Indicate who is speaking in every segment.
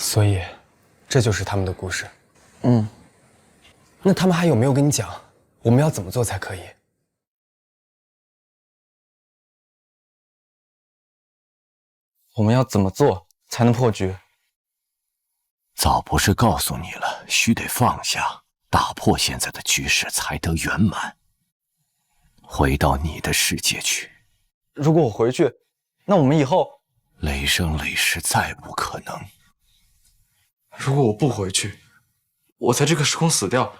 Speaker 1: 所以，这就是他们的故事。
Speaker 2: 嗯，
Speaker 1: 那他们还有没有跟你讲，我们要怎么做才可以？
Speaker 2: 我们要怎么做才能破局？
Speaker 3: 早不是告诉你了，须得放下，打破现在的局势才得圆满。回到你的世界去。
Speaker 2: 如果我回去，那我们以后
Speaker 3: 累生累世再不可能。
Speaker 4: 如果我不回去，我在这个时空死掉，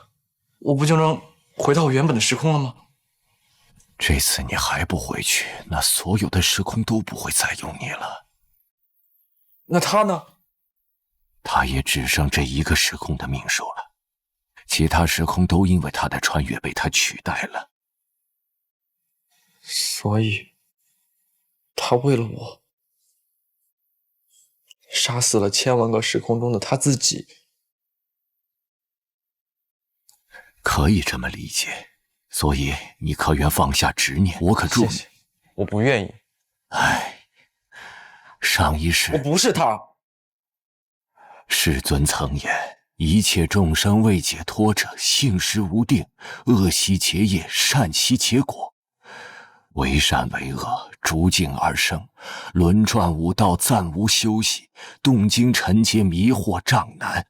Speaker 4: 我不就能回到我原本的时空了吗？
Speaker 3: 这次你还不回去，那所有的时空都不会再有你了。
Speaker 4: 那他呢？
Speaker 3: 他也只剩这一个时空的命数了，其他时空都因为他的穿越被他取代了。
Speaker 4: 所以，他为了我，杀死了千万个时空中的他自己。
Speaker 3: 可以这么理解，所以你可愿放下执念？我可祝你。
Speaker 2: 谢谢，我不愿意。
Speaker 3: 唉，上一世
Speaker 2: 我不是他。
Speaker 3: 世尊曾言：一切众生未解脱者，性时无定，恶习结业，善习结果。为善为恶，逐境而生，轮转五道，暂无休息，动经尘劫，迷惑障难。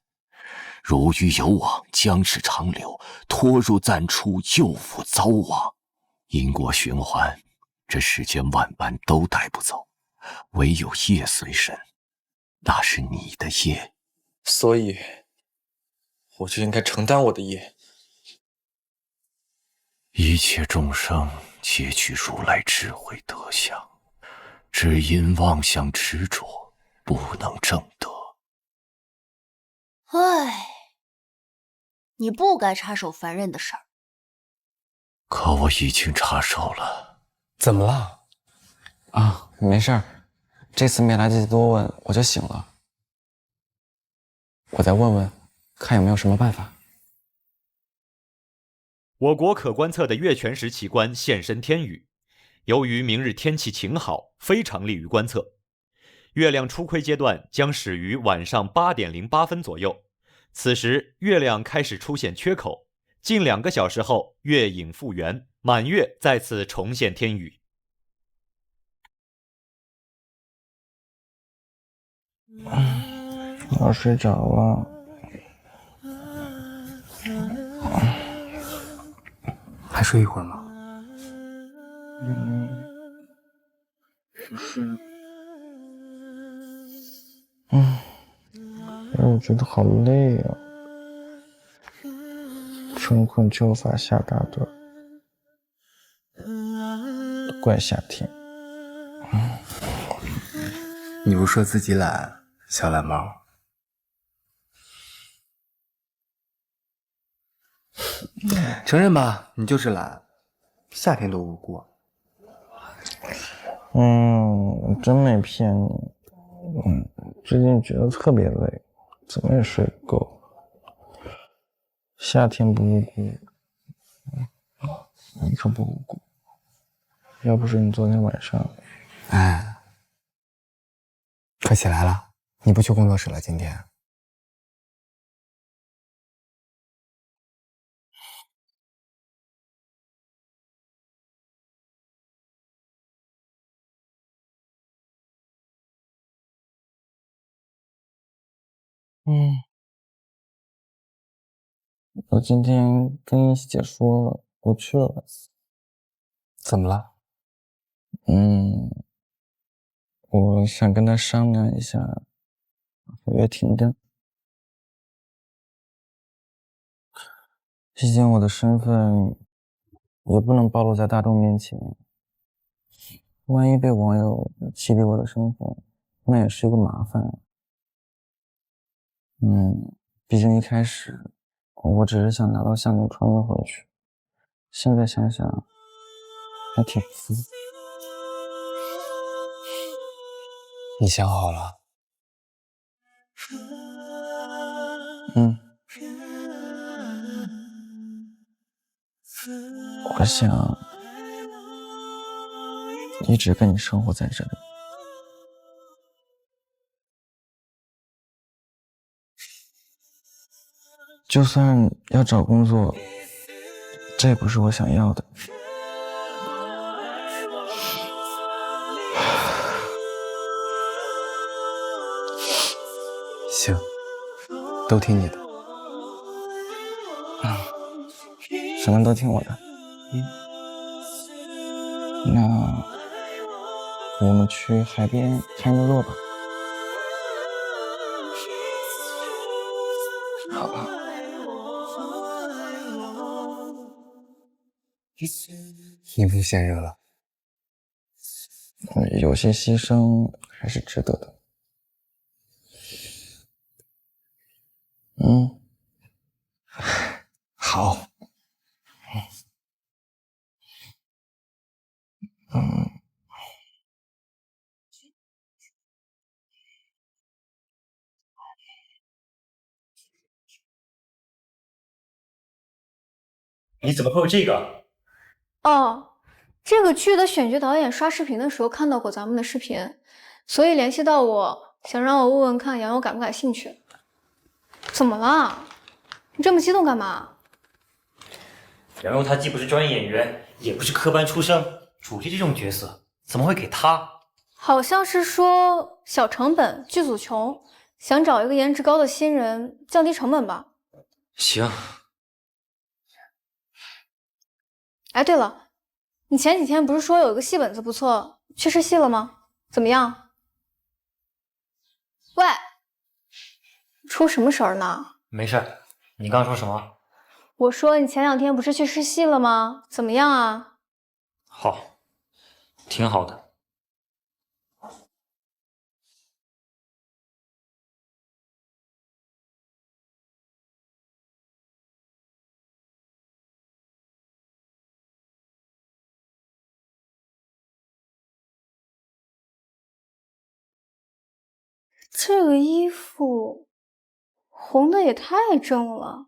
Speaker 3: 如鱼有网，将是长流，拖入暂出，又复遭网。因果循环，这世间万般都带不走，唯有业随身，那是你的业。
Speaker 4: 所以，我就应该承担我的业。
Speaker 3: 一切众生皆取如来智慧德相，只因妄想执着，不能正得。
Speaker 5: 唉，你不该插手凡人的事儿。
Speaker 3: 可我已经插手了。
Speaker 1: 怎么了？
Speaker 2: 啊，没事儿，这次没来得及多问，我就醒了。我再问问，看有没有什么办法。
Speaker 6: 我国可观测的月全食奇观现身天宇，由于明日天气晴好，非常利于观测。月亮初窥阶段将始于晚上8点08分左右，此时月亮开始出现缺口，近2个小时后月影复圆，满月再次重现天宇。
Speaker 2: 我要睡着了。
Speaker 1: 还睡一会儿吗？
Speaker 2: 我觉得好累啊，春困秋乏夏打盹，怪夏天。
Speaker 1: 你不说自己懒，小懒猫。承认吧，你就是懒，夏天都无过。
Speaker 2: 真没骗你。最近觉得特别累，怎么也睡不够。夏天不无辜，你可不无辜。要不是你昨天晚上，
Speaker 1: 哎，快起来了，你不去工作室了今天？
Speaker 2: 我今天跟依稀姐说了，我去了。
Speaker 1: 怎么了？
Speaker 2: 我想跟她商量一下合约停掉。毕竟我的身份也不能暴露在大众面前，万一被网友起底我的身份，那也是一个麻烦。毕竟一开始我只是想拿到项目穿越回去，现在想想还挺服。
Speaker 1: 你想好了？
Speaker 2: 我想一直跟你生活在这里。就算要找工作，这也不是我想要的。
Speaker 1: 行，都听你的。
Speaker 2: 什么都听我的。那我们去海边看日落吧。好吧。
Speaker 1: 你不嫌热了？
Speaker 2: 有些牺牲还是值得的。
Speaker 1: 好。
Speaker 7: 你怎么会有这个？
Speaker 8: 哦，这个剧的选角导演刷视频的时候看到过咱们的视频，所以联系到我，想让我问问看杨友感不感兴趣。怎么了？你这么激动干嘛？
Speaker 7: 杨佑他既不是专业演员，也不是科班出身，主题这种角色怎么会给他？
Speaker 8: 好像是说小成本，剧组穷，想找一个颜值高的新人，降低成本吧。
Speaker 7: 行。
Speaker 8: 哎，对了，你前几天不是说有一个戏本子不错，去试戏了吗？怎么样？喂，出什么神儿呢？
Speaker 7: 没事儿，你刚说什么？
Speaker 8: 我说你前2天不是去试戏了吗？怎么样啊？
Speaker 7: 好，挺好的。
Speaker 8: 这个衣服红的也太正了。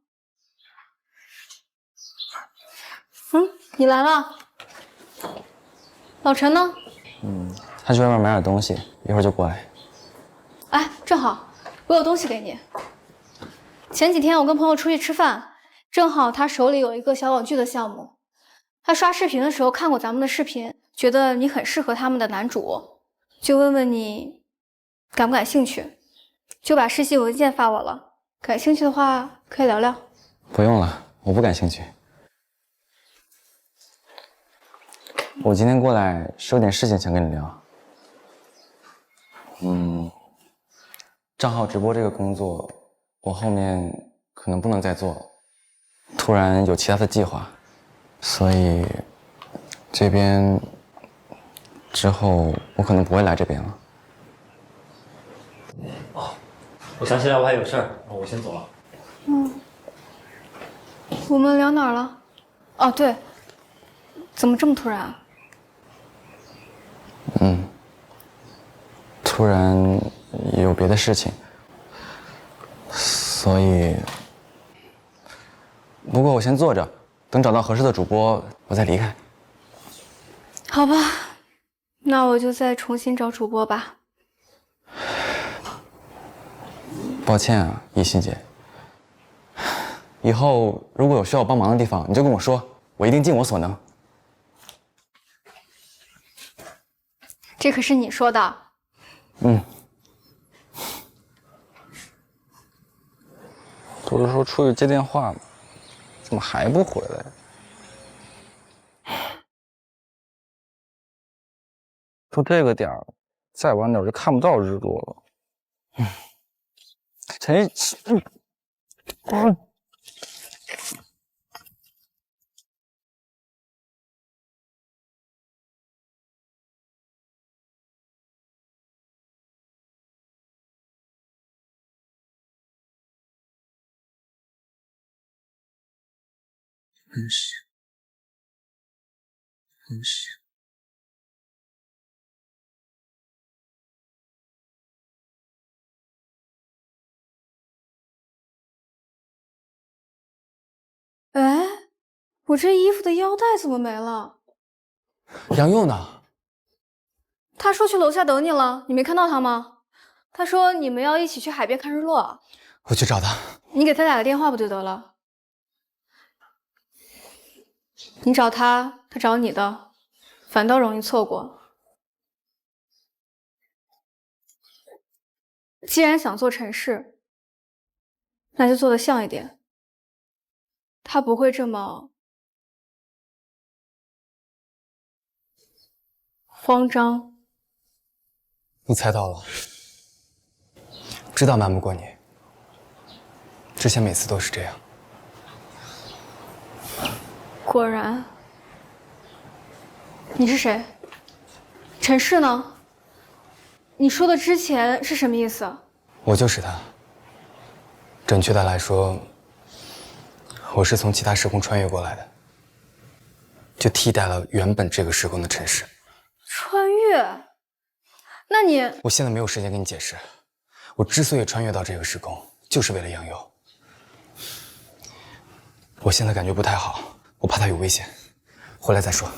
Speaker 8: 你来了。老陈呢？
Speaker 2: 他去外面买点东西，一会儿就过来。
Speaker 8: 哎，正好，我有东西给你。前几天我跟朋友出去吃饭，正好他手里有一个小网剧的项目，他刷视频的时候看过咱们的视频，觉得你很适合他们的男主，就问问你感不感兴趣，就把试戏文件发我了。感兴趣的话可以聊聊。
Speaker 2: 不用了，我不感兴趣。我今天过来是有点事情想跟你聊。账号直播这个工作，我后面可能不能再做了，突然有其他的计划，所以这边之后我可能不会来这边了。
Speaker 7: 哦，我想起来我还有事儿，我先走了。
Speaker 8: 我们聊哪儿了？哦，对，怎么这么突然？
Speaker 2: 突然有别的事情，所以，不过我先坐着，等找到合适的主播，我再离开。
Speaker 8: 好吧，那我就再重新找主播吧。
Speaker 2: 抱歉啊，一心姐。以后如果有需要我帮忙的地方，你就跟我说，我一定尽我所能。
Speaker 8: 这可是你说的。
Speaker 2: 不是说出去接电话吗？怎么还不回来？都这个点儿了，再晚点就看不到日落了。陈，
Speaker 8: 哎，我这衣服的腰带怎么没了？
Speaker 1: 杨佑呢？
Speaker 8: 他说去楼下等你了，你没看到他吗？他说你们要一起去海边看日落。
Speaker 1: 我去找他。
Speaker 8: 你给他打个电话不就得了？你找他，他找你的，反倒容易错过。既然想做陈氏，那就做得像一点。他不会这么慌张。
Speaker 1: 你猜到了，知道瞒不过你。之前每次都是这样。
Speaker 8: 果然。你是谁？陈氏呢？你说的之前是什么意思？
Speaker 1: 我就是他。准确的来说，我是从其他时空穿越过来的，就替代了原本这个时空的陈氏。
Speaker 8: 穿越？那你……
Speaker 1: 我现在没有时间跟你解释。我之所以穿越到这个时空，就是为了杨佑。我现在感觉不太好，我怕他有危险，回来再说。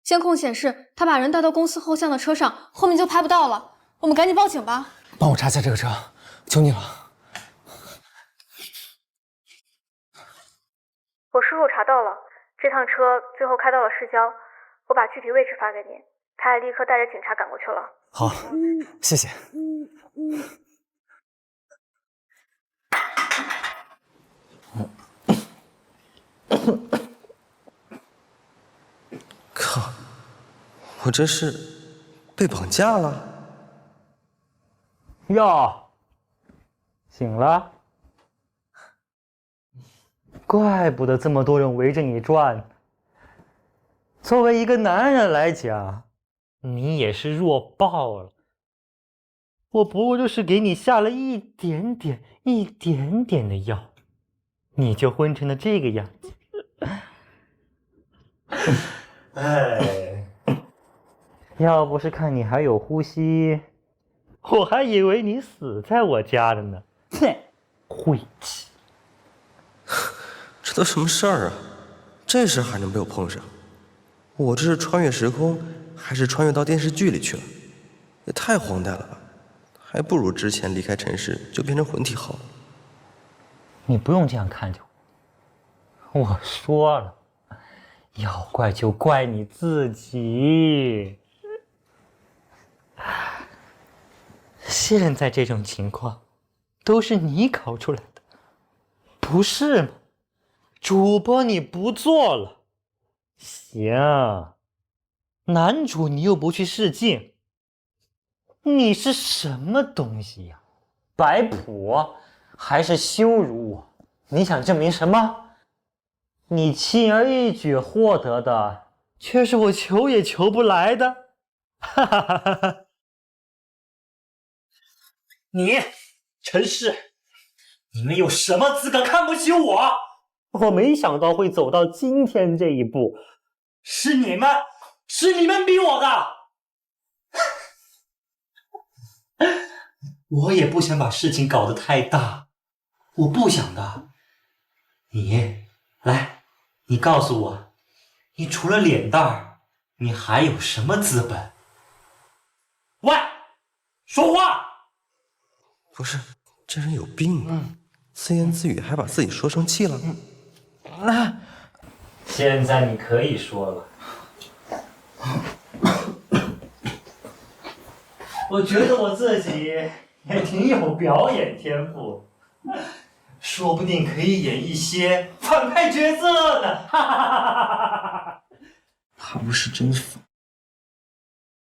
Speaker 8: 监控显示，他把人带到公司后巷的车上，后面就拍不到了。我们赶紧报警吧。
Speaker 1: 帮我查下这个车，求你了。
Speaker 8: 我叔叔查到了，这趟车最后开到了市郊，我把具体位置发给你，他也立刻带着警察赶过去了。
Speaker 1: 好，谢谢。
Speaker 9: 靠！我这是被绑架了？
Speaker 7: 哟，醒了？怪不得这么多人围着你转。作为一个男人来讲，你也是弱爆了。我不过就是给你下了一点点的药，你就昏成了这个样子。哎，要不是看你还有呼吸，我还以为你死在我家了呢。哼，晦气！
Speaker 9: 这都什么事儿啊？这事还能被我碰上？我这是穿越时空，还是穿越到电视剧里去了？也太荒诞了吧！还不如之前离开尘世就变成魂体好了。
Speaker 7: 你不用这样看着我。我说了，要怪就怪你自己。现在这种情况，都是你搞出来的，不是吗？主播你不做了，行。男主你又不去试镜，你是什么东西呀？摆谱还是羞辱我？你想证明什么？你轻而易举获得的，却是我求也求不来的。哈哈哈哈哈！你，陈氏，你们有什么资格看不起我？我没想到会走到今天这一步，是你们逼我的。我也不想把事情搞得太大，我不想的。来，你告诉我，你除了脸蛋儿，你还有什么资本？喂，说话！
Speaker 9: 不是，这人有病啊！自言自语还把自己说生气了。
Speaker 7: 那现在你可以说了。我觉得我自己也挺有表演天赋，说不定可以演一些反派角色呢。哈哈哈哈哈！
Speaker 9: 他不是真疯。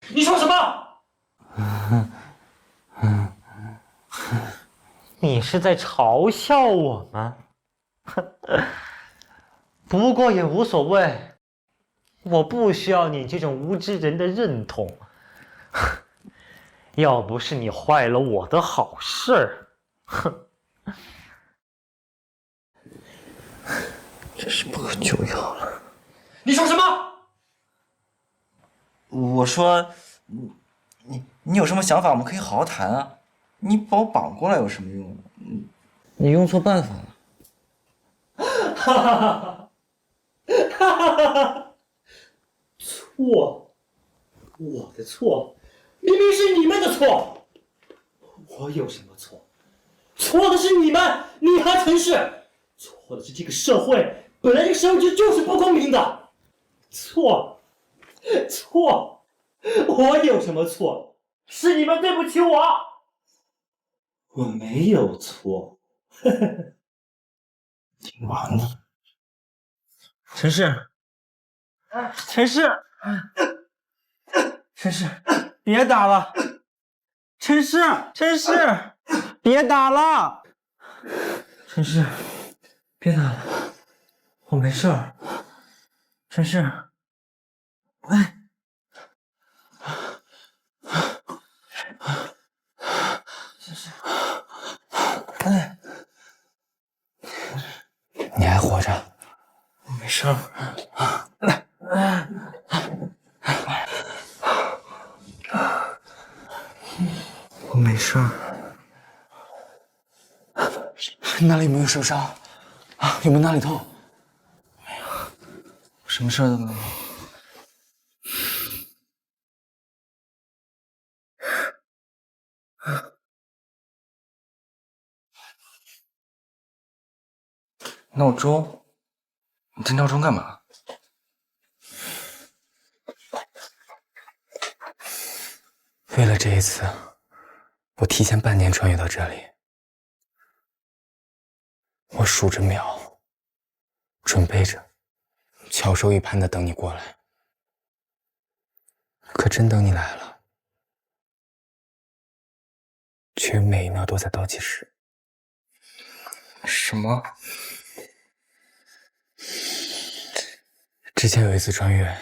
Speaker 7: 你说什么？你是在嘲笑我吗？不过也无所谓，我不需要你这种无知人的认同。要不是你坏了我的好事儿，哼！
Speaker 9: 真是不可救药了。
Speaker 7: 你说什么？
Speaker 10: 我说，你有什么想法，我们可以好好谈啊。你把我绑过来有什么用？你用错办法了。
Speaker 7: 哈哈哈！哈哈哈哈！错，我的错，明明是你们的错。我有什么错？错的是你们，你和陈氏。错的是这个社会，本来这个社会就是不公平的。错，我有什么错？是你们对不起我。我没有错。
Speaker 10: 听完了。
Speaker 7: 陈氏，别打了！陈氏，别打了！陈氏，别打了，我没事儿。陈氏，哎，陈氏，哎，
Speaker 1: 你还活着？
Speaker 7: 我没事儿。我没事儿。
Speaker 1: 哪里有没有受伤？啊，有没有哪里痛？
Speaker 10: 什么事儿都没有。闹钟？你在闹钟干嘛？
Speaker 1: 为了这一次，我提前半年穿越到这里。我数着秒，准备着，翘首以盼的等你过来。可真等你来了，却每一秒都在倒计时。
Speaker 10: 什么？
Speaker 1: 之前有一次穿越，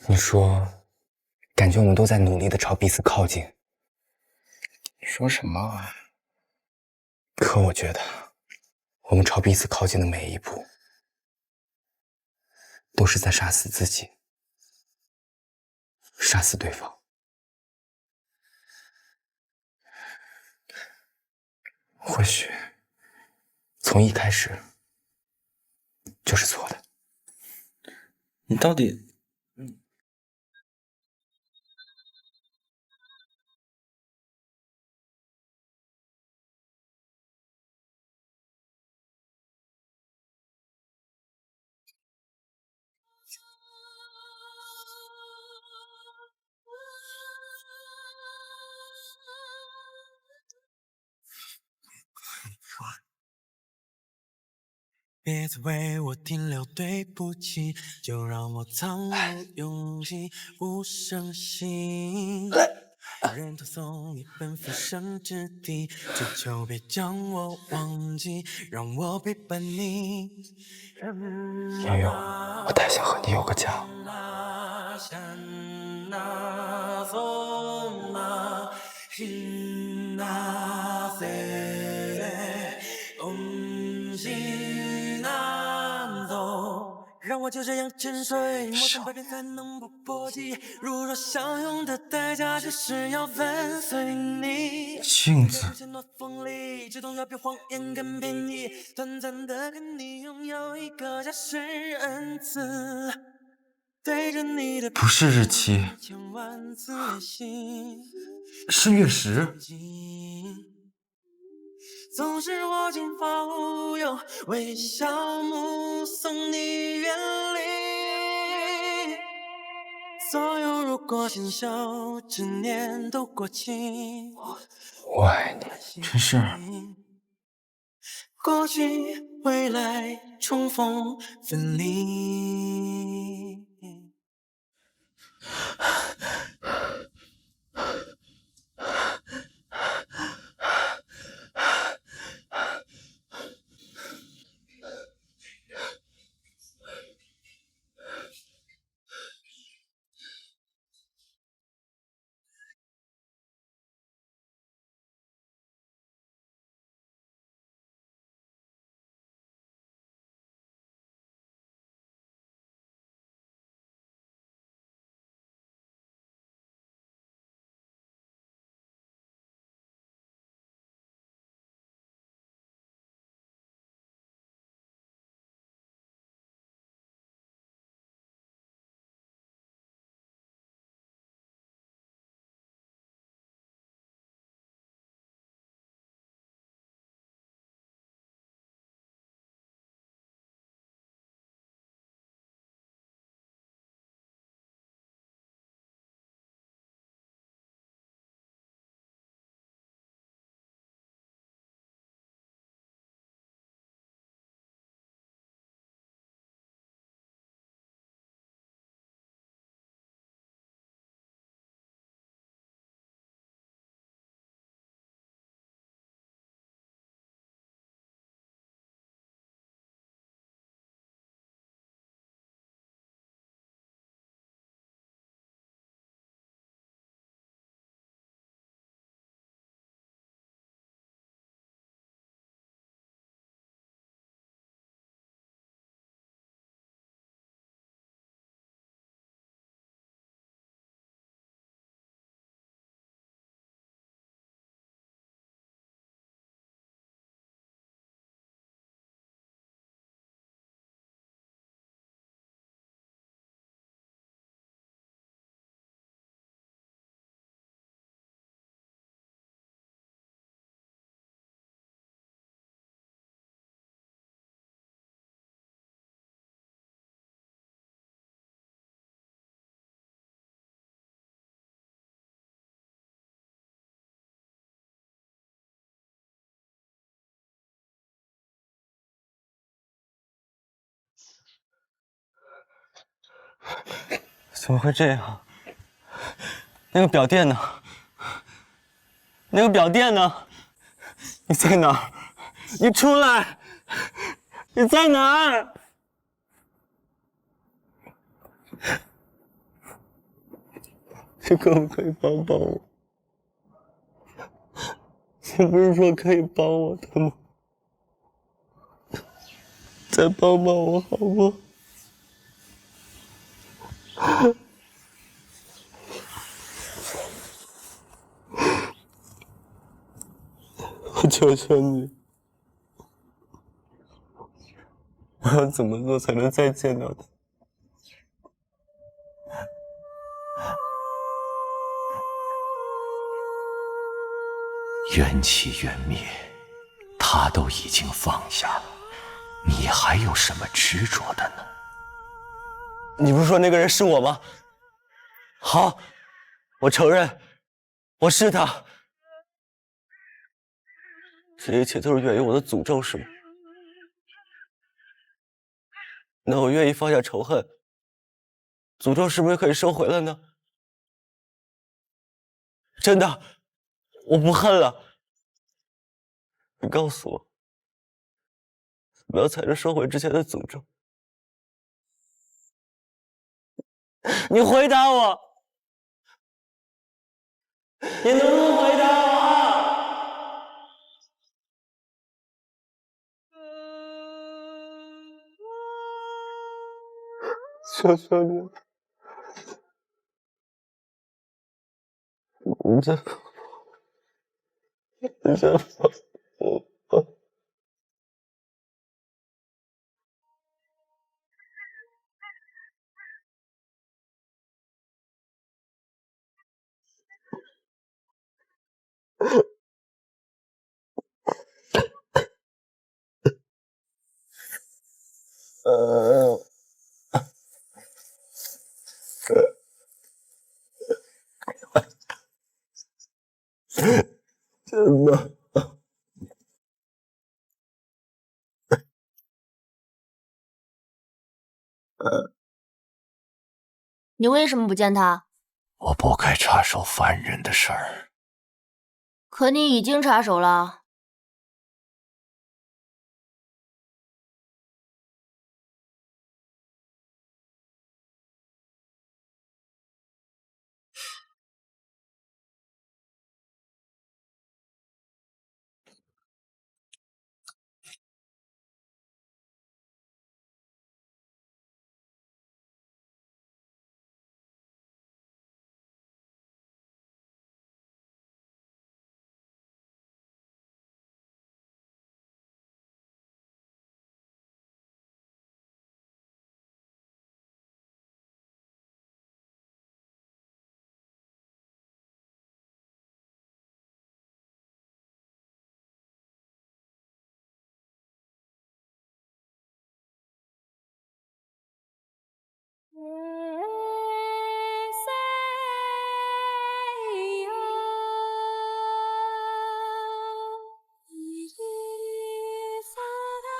Speaker 1: 你说感觉我们都在努力的朝彼此靠近。
Speaker 10: 你说什么啊？
Speaker 1: 可我觉得，我们朝彼此靠近的每一步，都是在杀死自己，杀死对方。或许，从一开始就是错的。
Speaker 10: 你到底……
Speaker 11: 别再为我停留，对不起，就让我苍老勇气无声息。人头送一本浮生之地，只求别将我忘记，让我陪伴你。
Speaker 1: 悠悠，我太想和你有个家。
Speaker 11: 让我就这样沉睡，我从百遍才能不破记。如若相拥的代价就是要粉碎你。
Speaker 10: 镜子。
Speaker 11: 诺风里，只懂要比谎言更便宜。短暂的跟你拥有一个家是恩赐。对着你的
Speaker 10: 不是日期，是月食。
Speaker 11: 总是握紧抱拥，微笑目送你远离。所有如果先修，执念都过期。
Speaker 1: 我爱你，
Speaker 10: 陈氏。
Speaker 11: 过去未来重逢分离。
Speaker 10: 怎么会这样？那个表店呢？那个表店呢？你在哪儿？你出来！你在哪儿？你可不可以帮帮我？你不是说可以帮我的吗？再帮帮我好不好？我求求你，我要怎么做才能再见到他？
Speaker 3: 缘起缘灭，他都已经放下了，你还有什么执着的呢？
Speaker 10: 你不是说那个人是我吗？好，我承认，我是他。这一切都是源于我的诅咒，是吗？那我愿意放下仇恨，诅咒是不是可以收回了呢？真的，我不恨了。你告诉我，怎么样才能收回之前的诅咒？你回答我，你能不能回答我？求求你了，你再帮我。真的。
Speaker 5: 你为什么不见他？
Speaker 3: 我不该插手凡人的事儿。
Speaker 5: 可你已经插手了。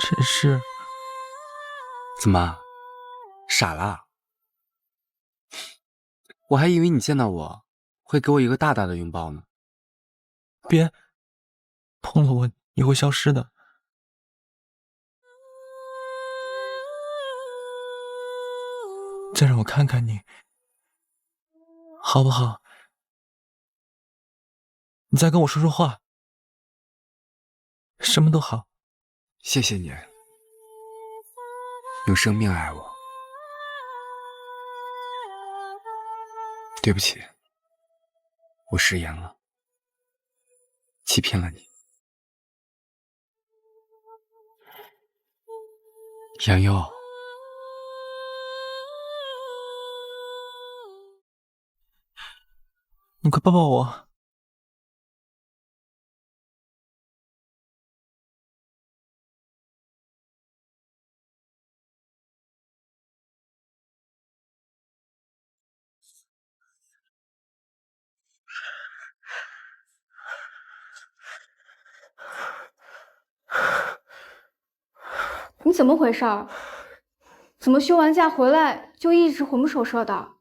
Speaker 4: 陈氏，
Speaker 1: 怎么傻了？我还以为你见到我会给我一个大大的拥抱呢。
Speaker 4: 别碰了我，你会消失的。再让我看看你，好不好？你再跟我说说话，什么都好。
Speaker 1: 谢谢你，用生命爱我。对不起，我食言了，欺骗了你。杨佑，
Speaker 4: 你快抱抱我。
Speaker 8: 你怎么回事儿？怎么休完假回来就一直魂不守舍的？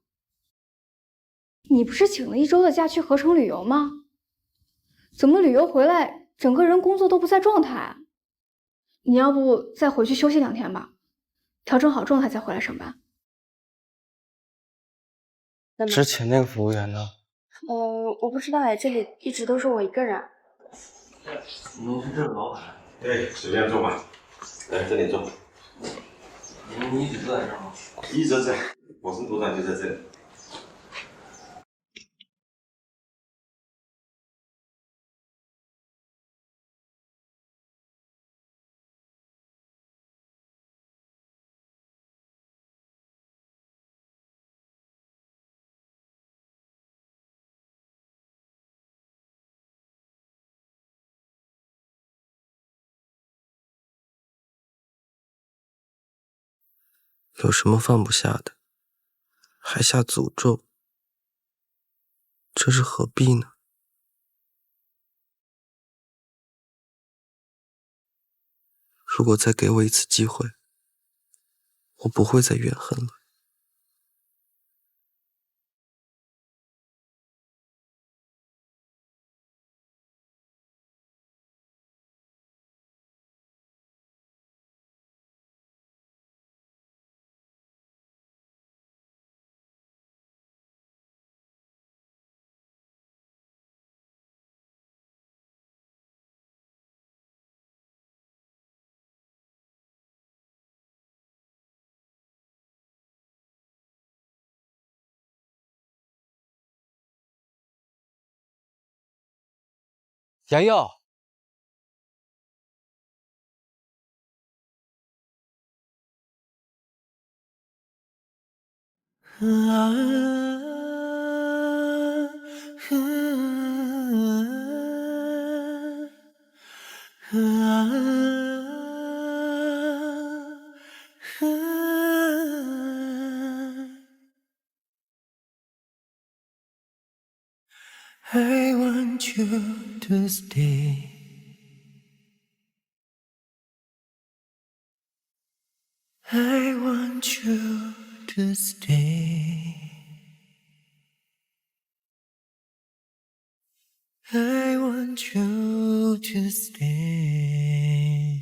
Speaker 8: 你不是请了1周的假去合成旅游吗？怎么旅游回来，整个人工作都不在状态？你要不再回去休息2天吧，调整好状态再回来上班。
Speaker 9: 之前那个服务员呢？
Speaker 5: 我不知道哎，这里一直都是我一个人。
Speaker 12: 您是这个老板？对，随便坐吧。来，这里坐。
Speaker 9: 你一直坐在这儿吗？
Speaker 12: 一直在，我是组长就在这里。
Speaker 9: 有什么放不下的，还下诅咒，这是何必呢？如果再给我一次机会，我不会再怨恨了。
Speaker 1: 杨佑，I
Speaker 11: want you to stay. I want you to stay. I want you to stay.